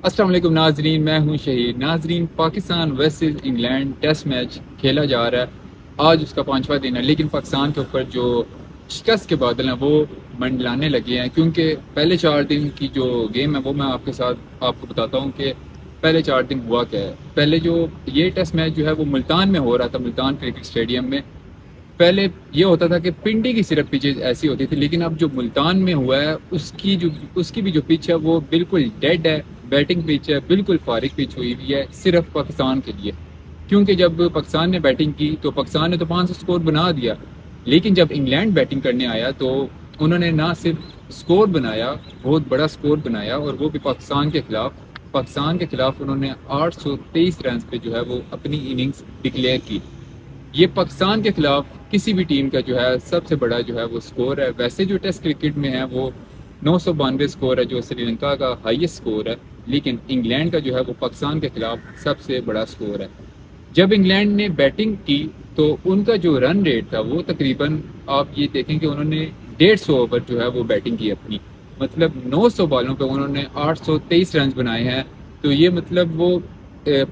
السلام علیکم ناظرین، میں ہوں شہید ناظرین۔ Pakistan versus England test match کھیلا جا رہا ہے، آج اس کا 5واں دن ہے، لیکن پاکستان کے اوپر جو شکست کے بادل ہیں وہ منڈلانے لگے ہیں، کیونکہ پہلے 4 دن کی جو گیم ہے وہ میں آپ کے ساتھ آپ کو بتاتا ہوں کہ پہلے 4 دن ہوا کیا ہے۔ پہلے جو یہ ٹیسٹ میچ جو ہے وہ ملتان میں ہو رہا تھا، ملتان کرکٹ اسٹیڈیم میں۔ پہلے یہ ہوتا تھا کہ پنڈی کی صرف پچز ایسی ہوتی تھی، لیکن اب جو ملتان میں ہوا ہے اس کی بھی جو پچ ہے وہ بالکل ڈیڈ ہے، بیٹنگ پچ ہے، بالکل فارغ پچ ہوئی ہوئی ہے صرف پاکستان کے لیے۔ کیونکہ جب پاکستان نے بیٹنگ کی تو پاکستان نے تو 500 سکور بنا دیا، لیکن جب انگلینڈ بیٹنگ کرنے آیا تو انہوں نے نہ صرف سکور بنایا، بہت بڑا سکور بنایا، اور وہ بھی پاکستان کے خلاف انہوں نے 823 رنز پہ جو ہے وہ اپنی اننگز ڈکلیئر کی۔ یہ پاکستان کے خلاف کسی بھی ٹیم کا جو ہے سب سے بڑا جو ہے وہ سکور ہے۔ ویسے جو ٹیسٹ کرکٹ میں ہے وہ 992 سکور ہے، جو سری لنکا کا ہائیسٹ سکور ہے، لیکن انگلینڈ کا جو ہے وہ پاکستان کے خلاف سب سے بڑا سکور ہے۔ جب انگلینڈ نے بیٹنگ کی تو ان کا جو رن ریٹ تھا وہ تقریباً آپ یہ دیکھیں کہ انہوں نے 150 اوور جو ہے وہ بیٹنگ کی اپنی، مطلب 900 بالوں پہ انہوں نے 823 رنز بنائے ہیں، تو یہ مطلب وہ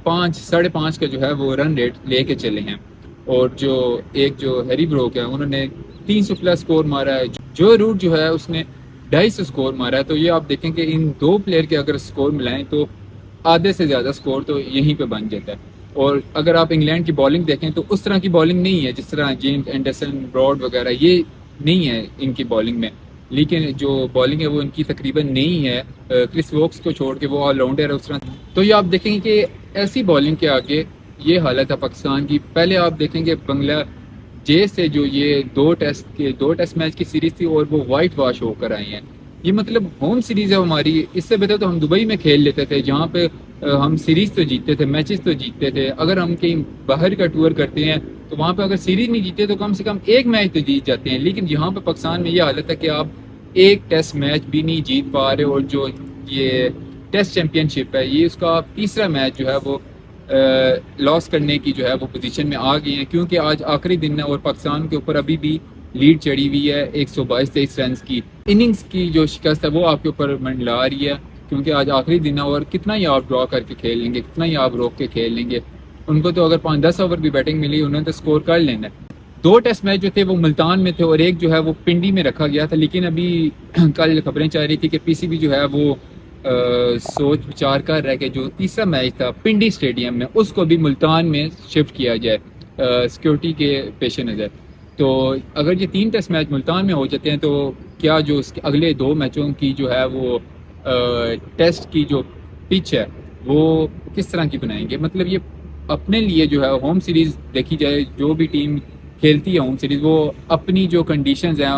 5.5 کا جو ہے وہ رن ریٹ لے کے چلے ہیں۔ اور جو ہیری بروک ہے انہوں نے 300 پلس سکور مارا ہے، جو روٹ جو ہے اس نے 250 سکور مارا ہے۔ تو یہ آپ دیکھیں کہ ان دو پلیئر کے اگر سکور ملائیں تو آدھے سے زیادہ سکور تو یہیں پہ بن جاتا ہے۔ اور اگر آپ انگلینڈ کی بالنگ دیکھیں تو اس طرح کی بالنگ نہیں ہے جس طرح جیمز اینڈرسن، براڈ وغیرہ، یہ نہیں ہے ان کی بالنگ میں، لیکن جو بالنگ ہے وہ ان کی تقریباً نہیں ہے۔ کرس ووکس کو چھوڑ کے وہ آل راؤنڈر ہے اس طرح۔ تو یہ آپ دیکھیں گے کہ ایسی بالنگ کے آگے یہ حالت ہے پاکستان کی۔ پہلے آپ دیکھیں گے بنگلہ دیش سے جو یہ دو ٹیسٹ میچ کی سیریز تھی اور وہ وائٹ واش ہو کر آئی ہیں۔ یہ مطلب ہوم سیریز ہے ہماری، اس سے بہتر تو ہم دبئی میں کھیل لیتے تھے جہاں پہ ہم سیریز تو جیتتے تھے، میچز تو جیتتے تھے۔ اگر ہم کہیں باہر کا ٹور کرتے ہیں تو وہاں پہ اگر سیریز نہیں جیتے تو کم سے کم ایک میچ تو جیت جاتے ہیں، لیکن یہاں پہ پاکستان میں یہ حالت ہے کہ آپ ایک ٹیسٹ میچ بھی نہیں جیت پا رہے، اور جو یہ ٹیسٹ چیمپئن شپ ہے یہ اس کا تیسرا میچ جو ہے وہ لاس کرنے کی جو ہے وہ پوزیشن میں آ گئی ہیں، کیونکہ آج آخری دن ہے اور پاکستان کے اوپر ابھی بھی لیڈ چڑھی ہوئی ہے 122 رنز کی۔ اننگز کی جو شکست ہے وہ آپ کے اوپر منڈلا رہی ہے، کیونکہ آج آخری دن ہے اور کتنا ہی آپ ڈرا کر کے کھیل لیں گے، کتنا ہی آپ روک کے کھیل لیں گے۔ ان کو تو اگر 5-10 اوور بھی بیٹنگ ملی انہوں نے تو سکور کر لینا ہے۔ 2 ٹیسٹ میچ جو تھے وہ ملتان میں تھے اور ایک جو ہے وہ پنڈی میں رکھا گیا تھا، لیکن ابھی کل خبریں چل رہی تھی کہ پی سی بی جو ہے وہ سوچ بچار کر رہا ہے کہ جو تیسرا میچ تھا پنڈی اسٹیڈیم میں اس کو بھی ملتان میں شفٹ کیا جائے سیکیورٹی کے پیش نظر۔ تو اگر یہ 3 ٹیسٹ میچ ملتان میں ہو جاتے ہیں تو کیا جو اس کے اگلے 2 میچوں کی جو ہے وہ ٹیسٹ کی جو پچ ہے وہ کس طرح کی بنائیں گے؟ مطلب یہ اپنے لیے جو ہے ہوم سیریز دیکھی جائے، جو بھی ٹیم کھیلتی ہے ہوم سیریز وہ اپنی جو کنڈیشنز ہیں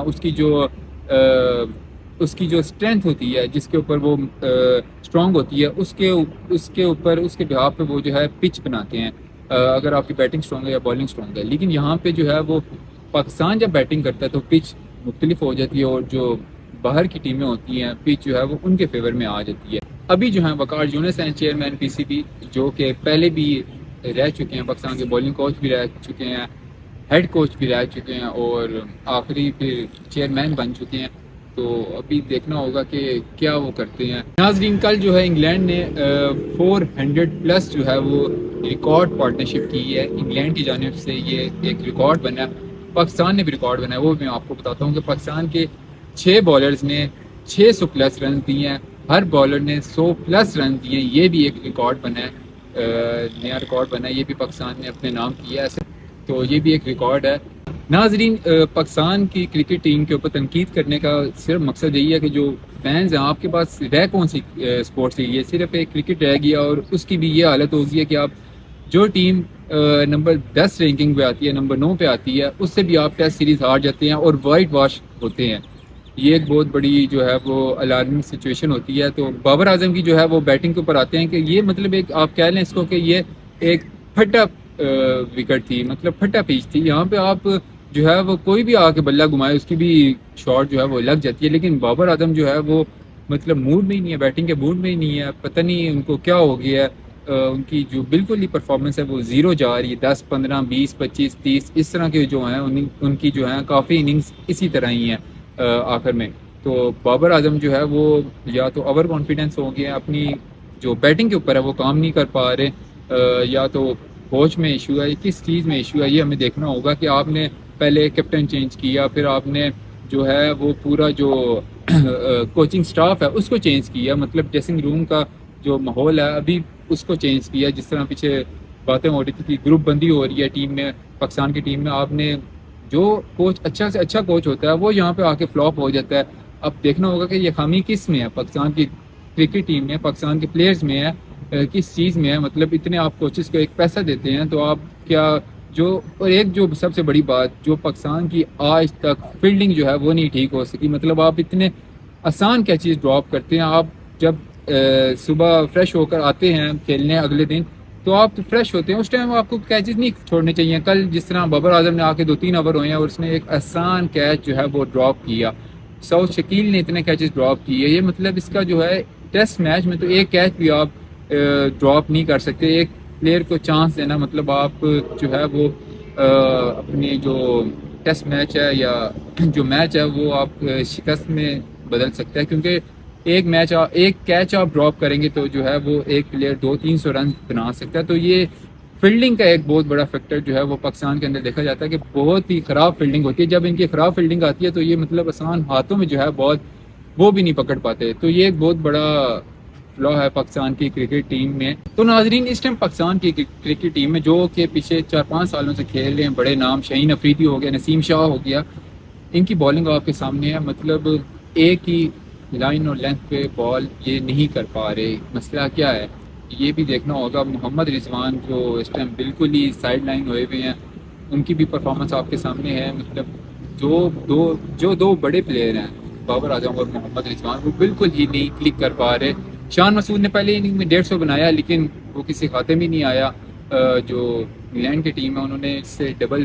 اس کی جو اسٹرینتھ ہوتی ہے، جس کے اوپر وہ اسٹرانگ ہوتی ہے، اس کے اوپر اس کے بہاف پہ وہ جو ہے پچ بناتے ہیں، اگر آپ کی بیٹنگ اسٹرانگ ہے یا بالنگ اسٹرانگ ہے۔ لیکن یہاں پہ جو ہے وہ پاکستان جب بیٹنگ کرتا ہے تو پچ مختلف ہو جاتی ہے، اور جو باہر کی ٹیمیں ہوتی ہیں پچ جو ہے وہ ان کے فیور میں آ جاتی ہے۔ ابھی جو ہیں وقار یونس ہیں چیئرمین پی سی بی، جو کہ پہلے بھی رہ چکے ہیں، پاکستان کے بالنگ کوچ بھی رہ چکے ہیں، ہیڈ کوچ بھی رہ چکے ہیں، اور آخری پھر چیئرمین بن چکے ہیں۔ تو ابھی دیکھنا ہوگا کہ کیا وہ کرتے ہیں۔ ناظرین، کل جو ہے انگلینڈ نے 400 پلس جو ہے وہ ریکارڈ پارٹنرشپ کی ہے انگلینڈ کی جانب سے، یہ ایک ریکارڈ بنا ہے۔ پاکستان نے بھی ریکارڈ بنا ہے، وہ میں آپ کو بتاتا ہوں کہ پاکستان کے 6 بالرز نے 600 پلس رنز دیے ہیں، ہر بالر نے 100 پلس رنز دیے ہیں، یہ بھی ایک ریکارڈ بنا ہے، نیا ریکارڈ بنا ہے، یہ بھی پاکستان نے اپنے نام کیا ہے، تو یہ بھی ایک ریکارڈ ہے۔ ناظرین، پاکستان کی کرکٹ ٹیم کے اوپر تنقید کرنے کا صرف مقصد یہی ہے کہ جو فینز ہیں آپ کے پاس رہ کون سی اسپورٹس ہے، یہ صرف ایک کرکٹ رہ گیا، اور اس کی بھی یہ حالت ہوگی ہے کہ آپ جو ٹیم نمبر 10 رینکنگ پہ آتی ہے، نمبر 9 پہ آتی ہے، اس سے بھی آپ ٹیسٹ سیریز ہار جاتے ہیں اور وائٹ واش ہوتے ہیں۔ یہ ایک بہت بڑی جو ہے وہ الارمنگ سچویشن ہوتی ہے۔ تو بابر اعظم کی جو ہے وہ بیٹنگ کے اوپر آتے ہیں کہ یہ مطلب ایک آپ کہہ لیں اس کو کہ یہ ایک پھٹا وکٹ تھی، مطلب پھٹا پیچ تھی، یہاں پہ آپ جو ہے وہ کوئی بھی آ کے بلہ گھمائے اس کی بھی شاٹ جو ہے وہ لگ جاتی ہے، لیکن بابر اعظم جو ہے وہ مطلب موڈ میں ہی نہیں ہے، بیٹنگ کے موڈ میں ہی نہیں ہے، پتہ نہیں ان کو کیا ہو گیا ہے۔ ان کی جو بالکل ہی پرفارمنس ہے وہ زیرو جا رہی ہے، 10 15 20 25 30 اس طرح کے جو ہیں ان کی جو ہیں کافی اننگز اسی طرح ہی ہیں آخر میں۔ تو بابر اعظم جو ہے وہ یا تو اوور کانفیڈنس ہو گیا اپنی جو بیٹنگ کے اوپر ہے وہ کام نہیں کر پا رہے، یا تو کوچ میں ایشو ہے، کس چیز میں ایشو ہے، یہ ہمیں دیکھنا ہوگا کہ آپ نے پہلے کیپٹن چینج کیا، پھر آپ نے جو ہے وہ پورا جو کوچنگ سٹاف ہے اس کو چینج کیا، مطلب ڈریسنگ روم کا جو ماحول ہے ابھی اس کو چینج کیا، جس طرح پیچھے باتیں ہو رہی تھی کہ گروپ بندی ہو رہی ہے ٹیم میں، پاکستان کی ٹیم میں، آپ نے جو کوچ اچھا سے اچھا کوچ ہوتا ہے وہ یہاں پہ آ کے فلاپ ہو جاتا ہے۔ اب دیکھنا ہوگا کہ یہ خامی کس میں ہے، پاکستان کی کرکٹ ٹیم میں، پاکستان کے پلیئرز میں ہے، کس چیز میں ہے، مطلب اتنے آپ کوچز کو ایک پیسہ دیتے ہیں تو آپ کیا جو، اور ایک جو سب سے بڑی بات جو پاکستان کی آج تک فیلڈنگ جو ہے وہ نہیں ٹھیک ہو سکی، مطلب آپ اتنے آسان کیا چیز ڈراپ کرتے ہیں، آپ جب صبح فریش ہو کر آتے ہیں کھیلنے اگلے دن تو آپ فریش ہوتے ہیں، اس ٹائم آپ کو کیچز نہیں چھوڑنے چاہیے۔ کل جس طرح بابر اعظم نے آ کے 2-3 اوور ہوئے ہیں اور اس نے ایک آسان کیچ جو ہے وہ ڈراپ کیا، سعود شکیل نے اتنے کیچز ڈراپ کیے، یہ مطلب اس کا جو ہے ٹیسٹ میچ میں تو ایک کیچ بھی آپ ڈراپ نہیں کر سکتے، ایک پلیئر کو چانس دینا مطلب آپ جو ہے وہ اپنی جو ٹیسٹ میچ ہے یا جو میچ ہے وہ آپ شکست میں بدل سکتے ہیں، کیونکہ ایک کیچ آپ ڈراپ کریں گے تو جو ہے وہ ایک پلیئر 200-300 رن بنا سکتا ہے۔ تو یہ فیلڈنگ کا ایک بہت بڑا فیکٹر جو ہے وہ پاکستان کے اندر دیکھا جاتا ہے کہ بہت ہی خراب فیلڈنگ ہوتی ہے، جب ان کی خراب فیلڈنگ آتی ہے تو یہ مطلب آسان ہاتھوں میں جو ہے بہت وہ بھی نہیں پکڑ پاتے، تو یہ ایک بہت بڑا فلا ہے پاکستان کی کرکٹ ٹیم میں۔ تو ناظرین اس ٹائم پاکستان کی کرکٹ ٹیم میں جو کہ پچھلے 4-5 سالوں سے کھیل رہے ہیں بڑے نام، شاہین افریدی ہو گیا، نسیم شاہ ہو گیا، ان کی بالنگ آپ کے سامنے ہے، مطلب ایک ہی لائن اور لینتھ پہ بال یہ نہیں کر پا رہے، مسئلہ کیا ہے یہ بھی دیکھنا ہوگا۔ محمد رضوان جو اس ٹائم بالکل ہی سائڈ لائن ہوئے ہوئے ہیں، ان کی بھی پرفارمنس آپ کے سامنے ہے، مطلب جو دو بڑے پلیئر ہیں بابر اعظم اور محمد رضوان وہ بالکل ہی نہیں کلک کر پا رہے۔ شان مسعود نے پہلے اننگ میں 150 بنایا لیکن وہ کسی کھاتے میں نہیں آیا، جو انگلینڈ کی ٹیم ہے انہوں نے اس سے ڈبل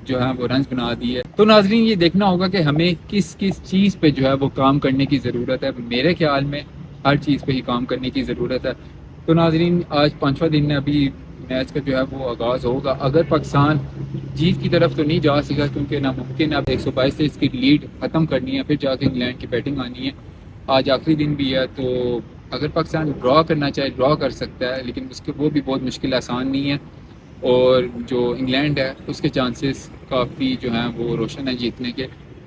جو ہے وہ رنز بنا دی ہے۔ تو ناظرین یہ دیکھنا ہوگا کہ ہمیں کس چیز پہ جو ہے وہ کام کرنے کی ضرورت ہے، میرے خیال میں ہر چیز پہ ہی کام کرنے کی ضرورت ہے۔ تو ناظرین آج 5واں دن ہے، ابھی میچ کا جو ہے وہ آغاز ہوگا، اگر پاکستان جیت کی طرف تو نہیں جا سکا کیونکہ ناممکن ہے، اب 122 سے اس کی لیڈ ختم کرنی ہے، پھر جا کے انگلینڈ کی بیٹنگ آنی ہے، آج آخری دن بھی ہے، تو اگر پاکستان ڈرا کرنا چاہے ڈرا کر سکتا ہے، لیکن اس کے وہ بھی بہت مشکل آسان نہیں ہے، اور جو انگلینڈ ہے اس کے چانسز کافی جو ہیں وہ روشن ہیں جیتنے کے۔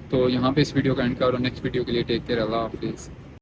تو یہاں پہ اس ویڈیو کا اینڈ کرو، نیکسٹ ویڈیو کے لیے ٹیک کیئر، اللہ حافظ۔